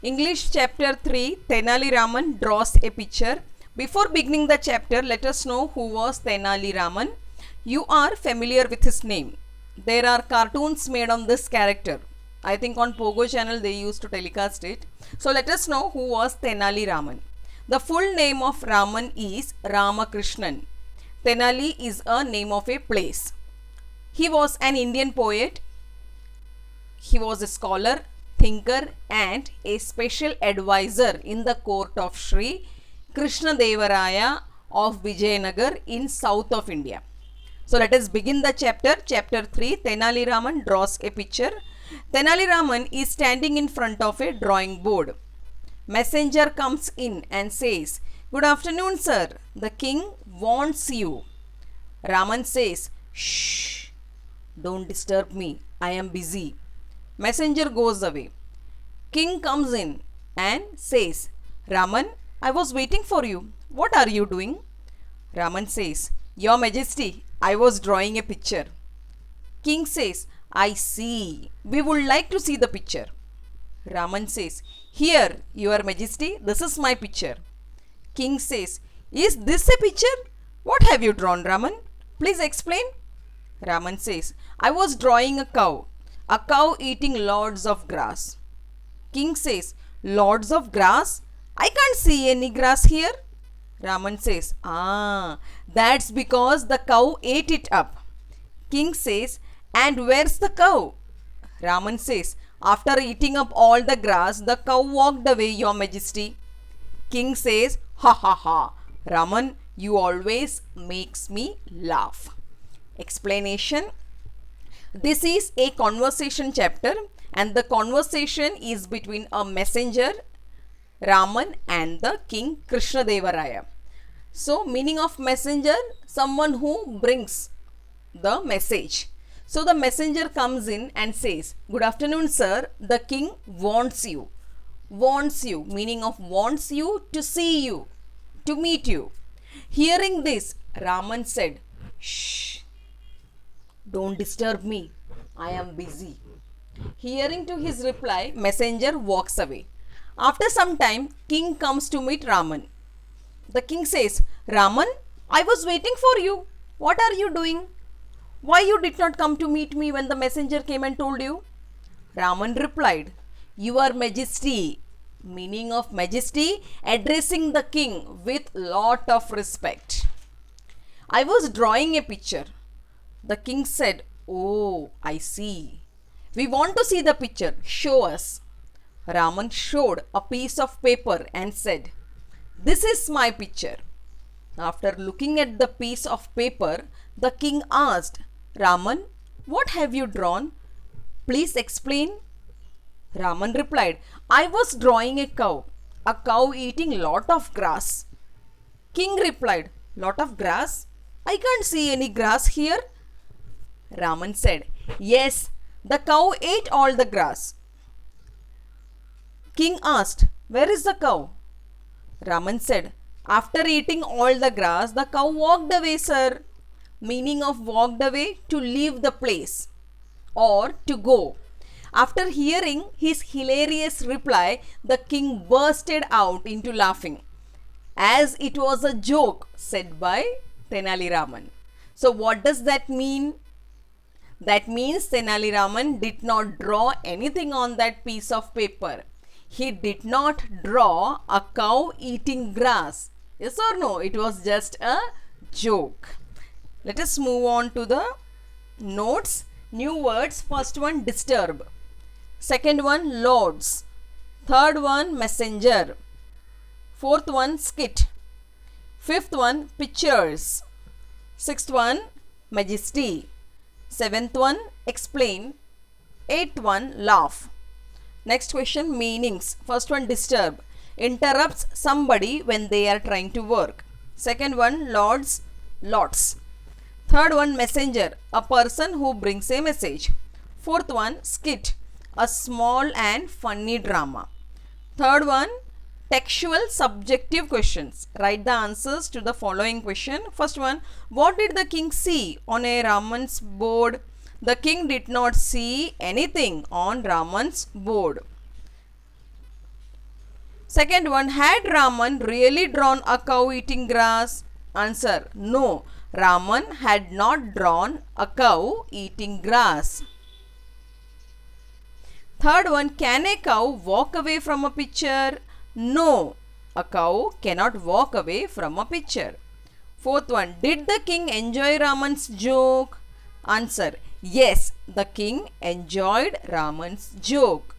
English chapter 3, Tenali Raman draws a picture. Before beginning the chapter, let us know who was Tenali Raman. You are familiar with his name. There are cartoons made on this character. I think on Pogo channel they used to telecast it. So let us know who was Tenali Raman. The full name of Raman is Ramakrishnan. Tenali is a name of a place. He was an Indian poet. He was a scholar, thinker and a special advisor in the court of Sri Krishna Devaraya of Vijayanagar in south of India. So let us begin the chapter. Chapter 3, Tenali Raman draws a picture. Tenali Raman is standing in front of a drawing board. Messenger comes in and says, "Good afternoon, sir. The king wants you." Raman says, "Shh, don't disturb me. I am busy." Messenger goes away. King comes in and says, "Raman, I was waiting for you. What are you doing?" Raman says, "Your Majesty, I was drawing a picture." King says, "I see. We would like to see the picture." Raman says, "Here, Your Majesty, this is my picture." King says, "Is this a picture? What have you drawn, Raman? Please explain." Raman says, "I was drawing a cow eating lots of grass." King says, "Lots of grass? I can't see any grass here." Raman says, "Ah, that's because the cow ate it up." King says, "And where's the cow?" Raman says, "After eating up all the grass, the cow walked away, Your Majesty." King says, "Ha ha ha, Raman, you always makes me laugh." Explanation. This is a conversation chapter and the conversation is between a messenger, Raman, and the king Krishna Devaraya. So meaning of messenger, someone who brings the message. So the messenger comes in and says, "Good afternoon, sir. The king wants you." Wants you, meaning of wants you to see you, to meet you. Hearing this, Raman said, "Shh, don't disturb me. I am busy." Hearing to his reply, messenger walks away. After some time, king comes to meet Raman. The king says, "Raman, I was waiting for you. What are you doing? Why you did not come to meet me when the messenger came and told you?" Raman replied, "Your Majesty," meaning of majesty, addressing the king with lot of respect, "I was drawing a picture." The king said, "Oh, I see. We want to see the picture. Show us." Raman showed a piece of paper and said, "This is my picture." After looking at the piece of paper, the king asked, "Raman, what have you drawn? Please explain." Raman replied, "I was drawing a cow eating lot of grass." King replied, "Lot of grass? I can't see any grass here." Raman said, "Yes, the cow ate all the grass." King asked, "Where is the cow?" Raman said, "After eating all the grass, the cow walked away, sir." Meaning of walked away, to leave the place or to go. After hearing his hilarious reply, the king bursted out into laughing, as it was a joke said by Tenali Raman. So what does that mean? That means Tenali Raman did not draw anything on that piece of paper. He did not draw a cow eating grass. Yes or no? It was just a joke. Let us move on to the notes. New words. First one, disturb. Second one, lords. Third one, messenger. Fourth one, skit. Fifth one, pictures. Sixth one, majesty. Seventh one, explain. Eighth one, laugh. Next question, meanings. First one, disturb. Interrupts somebody when they are trying to work. Second one, lords, lots. Third one, messenger, a person who brings a message. Fourth one, skit, a small and funny drama. Third one, textual subjective questions. Write the answers to the following question. First one, what did the king see on a Raman's board? The king did not see anything on Raman's board. Second one, had Raman really drawn a cow eating grass? Answer, no. Raman had not drawn a cow eating grass. Third one, can a cow walk away from a pitcher? No. A cow cannot walk away from a pitcher. Fourth one, did the king enjoy Raman's joke? Answer, yes, the king enjoyed Raman's joke.